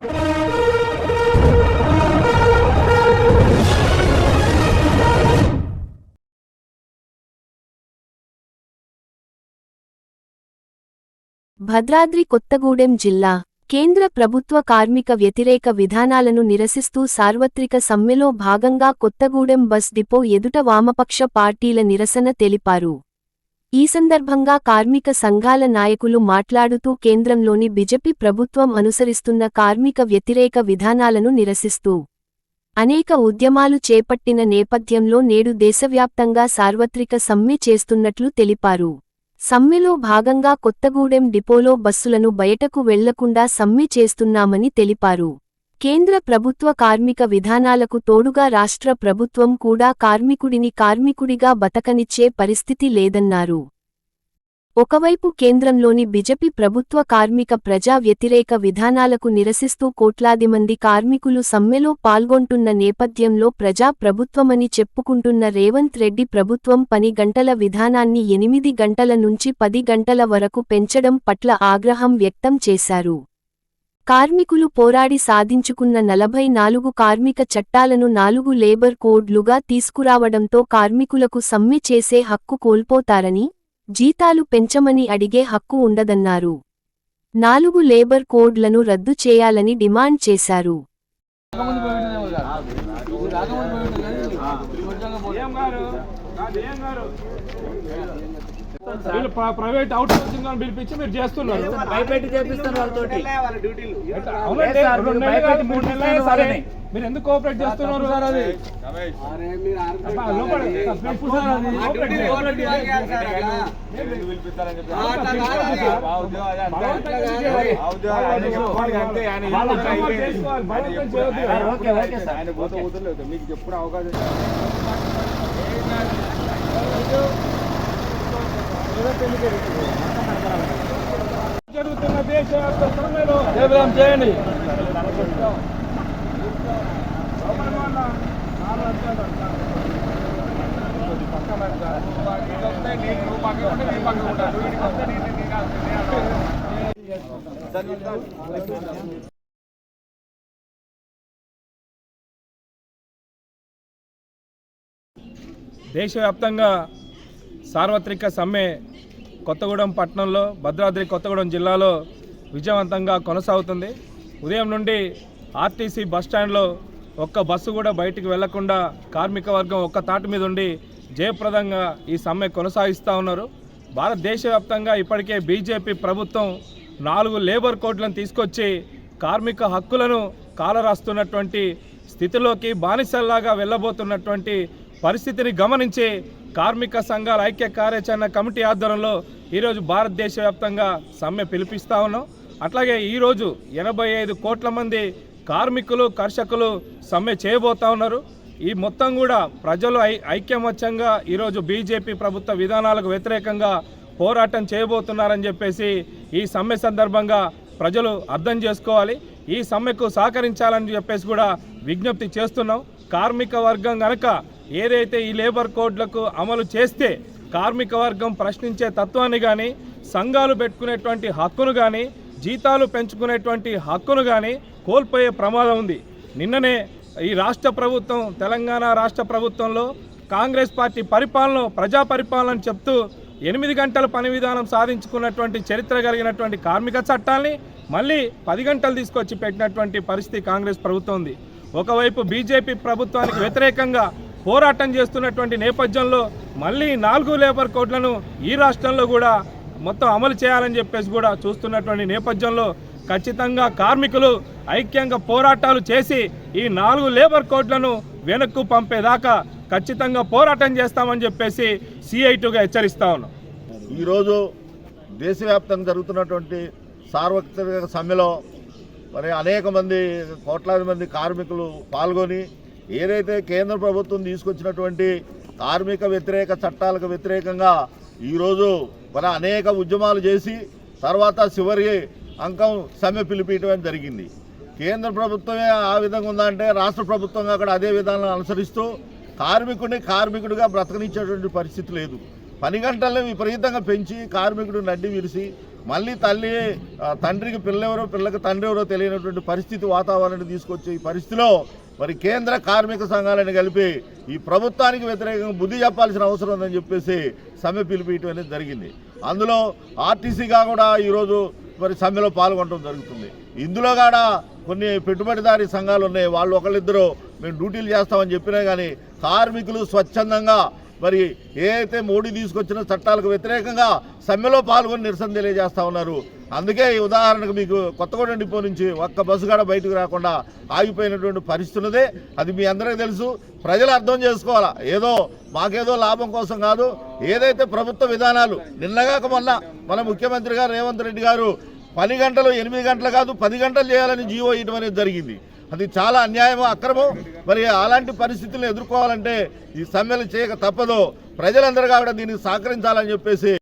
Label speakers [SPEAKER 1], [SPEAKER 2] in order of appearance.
[SPEAKER 1] భద్రాద్రి కొత్తగూడెం జిల్లా కేంద్ర ప్రభుత్వ కార్మిక వ్యతిరేక విధానాలను నిరసిస్తూ సార్వత్రిక సమ్మెలో భాగంగా కొత్తగూడెం బస్ డిపో ఎదుట వామపక్ష పార్టీల నిరసన తెలిపారు. ఈ సందర్భంగా కార్మిక సంఘాల నాయకులు మాట్లాడుతూ కేంద్రంలోని బీజేపీ ప్రభుత్వం అనుసరిస్తున్న కార్మిక వ్యతిరేక విధానాలను నిరసిస్తూ అనేక ఉద్యమాలు చేపట్టిన నేపథ్యంలో నేడు దేశవ్యాప్తంగా సార్వత్రిక సమ్మె చేస్తున్నట్లు తెలిపారు. సమ్మెలో భాగంగా కొత్తగూడెం డిపోలో బస్సులను బయటకు వెళ్లకుండా సమ్మె చేస్తున్నామని తెలిపారు. కేంద్ర ప్రభుత్వ కార్మిక విధానాలకు తోడుగా రాష్ట్ర ప్రభుత్వం కూడా కార్మికుడిని కార్మికుడిగా బతకనిచ్చే పరిస్థితి లేదన్నారు. ఒకవైపు కేంద్రంలోని బీజేపీ ప్రభుత్వ కార్మిక ప్రజా వ్యతిరేక విధానాలకు నిరసిస్తూ కోట్లాది మంది కార్మికులు సమ్మెలో పాల్గొంటున్న నేపథ్యంలో ప్రజా ప్రభుత్వమని చెప్పుకుంటున్న రేవంత్ రెడ్డి ప్రభుత్వం పని గంటల విధానాన్ని 8 గంటల నుంచి 10 గంటల వరకు పెంచడం పట్ల ఆగ్రహం వ్యక్తం చేశారు. కార్మికులు పోరాడి సాధించుకున్న 44 కార్మిక చట్టాలను 4 లేబర్ కోడ్లుగా తీసుకురావడంతో కార్మికులకు సమ్మె చేసే హక్కు కోల్పోతారని, జీతాలు పెంచమని అడిగే హక్కు ఉండదన్నారు. 4 లేబర్ కోడ్లను రద్దు చేయాలని డిమాండ్ చేశారు.
[SPEAKER 2] ప్రైవేట్ అవుట్ సోర్సింగ్ అని పిలిపించి మీరు చేస్తున్నారు. మీరు ఎందుకు కోఆపరేట్ చేస్తున్నారు సార్? అది
[SPEAKER 3] మీకు చెప్పుడు అవకాశం
[SPEAKER 2] జరుగుతున్న దేశవ్యాప్త సమ్మెలో జయప్రదం చేయండి. దేశవ్యాప్తంగా సార్వత్రిక సమ్మె కొత్తగూడెం పట్టణంలో భద్రాద్రి కొత్తగూడెం జిల్లాలో విజయవంతంగా కొనసాగుతుంది. ఉదయం నుండి ఆర్టీసీ బస్టాండ్లో ఒక్క బస్సు కూడా బయటికి వెళ్లకుండా కార్మిక వర్గం ఒక్క తాటి మీద ఉండి జయప్రదంగా ఈ సమ్మె కొనసాగిస్తూ ఉన్నారు. భారతదేశవ్యాప్తంగా ఇప్పటికే బీజేపీ ప్రభుత్వం 4 లేబర్ కోడ్లను తీసుకొచ్చి కార్మిక హక్కులను కాలరాస్తున్నటువంటి స్థితిలోకి బానిసల్లాగా వెళ్ళబోతున్నటువంటి పరిస్థితిని గమనించి కార్మిక సంఘాల ఐక్య కార్యాచరణ కమిటీ ఆధ్వర్యంలో ఈరోజు భారతదేశ వ్యాప్తంగా సమ్మె పిలిపిస్తూ ఉన్నాం. అట్లాగే ఈరోజు 85 కోట్ల మంది కార్మికులు కర్షకులు సమ్మె చేయబోతూ ఉన్నారు. ఈ మొత్తం కూడా ప్రజలు ఐక్యమత్యంగా ఈరోజు బీజేపీ ప్రభుత్వ విధానాలకు వ్యతిరేకంగా పోరాటం చేయబోతున్నారని చెప్పేసి ఈ సమ్మె సందర్భంగా ప్రజలు అర్థం చేసుకోవాలి. ఈ సమ్మెకు సహకరించాలని చెప్పేసి కూడా విజ్ఞప్తి చేస్తున్నాం. కార్మిక వర్గం కనుక ఏదైతే ఈ లేబర్ కోడ్లకు అమలు చేస్తే కార్మిక వర్గం ప్రశ్నించే తత్వాన్ని కానీ, సంఘాలు పెట్టుకునేటువంటి హక్కును కానీ, జీతాలు పెంచుకునేటువంటి హక్కును కానీ కోల్పోయే ప్రమాదం ఉంది. నిన్ననే ఈ రాష్ట్ర ప్రభుత్వం, తెలంగాణ రాష్ట్ర ప్రభుత్వంలో కాంగ్రెస్ పార్టీ పరిపాలన ప్రజా పరిపాలన చెప్తూ 8 గంటల పని విధానం సాధించుకున్నటువంటి చరిత్ర కలిగినటువంటి కార్మిక చట్టాన్ని మళ్ళీ 10 గంటలు తీసుకొచ్చి పెట్టినటువంటి పరిస్థితి కాంగ్రెస్ ప్రభుత్వం ఉంది. ఒకవైపు బీజేపీ ప్రభుత్వానికి వ్యతిరేకంగా పోరాటం చేస్తున్నటువంటి నేపథ్యంలో మళ్ళీ 4 లేబర్ కోడ్లను ఈ రాష్ట్రంలో కూడా మొత్తం అమలు చేయాలని చెప్పేసి కూడా చూస్తున్నటువంటి నేపథ్యంలో ఖచ్చితంగా కార్మికులు ఐక్యంగా పోరాటాలు చేసి ఈ 4 లేబర్ కోడ్లను వెనక్కు పంపేదాకా ఖచ్చితంగా పోరాటం చేస్తామని చెప్పేసి CI2గా హెచ్చరిస్తా ఉన్నాం.
[SPEAKER 3] ఈరోజు దేశవ్యాప్తంగా జరుగుతున్నటువంటి సార్వత్రిక సమ్మెలో మరి అనేక మంది కోట్లాది మంది కార్మికులు పాల్గొని ఏదైతే కేంద్ర ప్రభుత్వం తీసుకొచ్చినటువంటి కార్మిక వ్యతిరేక చట్టాలకు వ్యతిరేకంగా ఈరోజు మరి అనేక ఉద్యమాలు చేసి తర్వాత చివరి అంకం సమ్మె పిలిపించడం జరిగింది. కేంద్ర ప్రభుత్వమే ఆ విధంగా ఉందంటే రాష్ట్ర ప్రభుత్వంగా కూడా అదే విధానాన్ని అనుసరిస్తూ కార్మికుడిని కార్మికుడిగా బ్రతకనిచ్చేటువంటి పరిస్థితి లేదు. పని గంటలను విపరీతంగా పెంచి కార్మికుడు నడ్డి విరిసి మళ్ళీ తండ్రికి పిల్లెవరో పిల్లకి తండ్రి ఎవరో తెలియనటువంటి పరిస్థితి వాతావరణాన్ని తీసుకొచ్చే ఈ పరిస్థితిలో మరి కేంద్ర కార్మిక సంఘాలను కలిపి ఈ ప్రభుత్వానికి వ్యతిరేకంగా బుద్ధి చెప్పాల్సిన అవసరం ఉందని చెప్పేసి సమ్మె పిలిపించడం అనేది జరిగింది. అందులో ఆర్టీసీగా కూడా ఈరోజు మరి సమ్మెలో పాల్గొనడం జరుగుతుంది. ఇందులో కూడా కొన్ని పెట్టుబడిదారీ సంఘాలు ఉన్నాయి. వాళ్ళు ఒకళ్ళిద్దరూ మేము డ్యూటీలు చేస్తామని చెప్పినా కానీ కార్మికులు స్వచ్ఛందంగా మరి ఏదైతే మోడీ తీసుకొచ్చిన చట్టాలకు వ్యతిరేకంగా సమ్మెలో పాల్గొని నిరసన తెలియజేస్తూ ఉన్నారు. అందుకే ఈ ఉదాహరణకు మీకు కొత్తగూడెం డిపో నుంచి ఒక్క బస్సు కూడా బయటకు రాకుండా ఆగిపోయినటువంటి పరిస్థితి ఉన్నదే. అది మీ అందరికీ తెలుసు. ప్రజలు అర్థం చేసుకోవాలా, ఏదో మాకేదో లాభం కోసం కాదు. ఏదైతే ప్రభుత్వ విధానాలు నిన్నగాక మొన్న మన ముఖ్యమంత్రి గారు రేవంత్ రెడ్డి గారు 10 గంటలు 8 గంటలు కాదు 10 గంటలు చేయాలని జీవో ఇవ్వడం అనేది జరిగింది. అది చాలా అన్యాయం, అక్రమం. మరి అలాంటి పరిస్థితులను ఎదుర్కోవాలంటే ఈ సమ్మెలు చేయక తప్పదు. ప్రజలందరూ కూడా దీనికి సహకరించాలని చెప్పేసి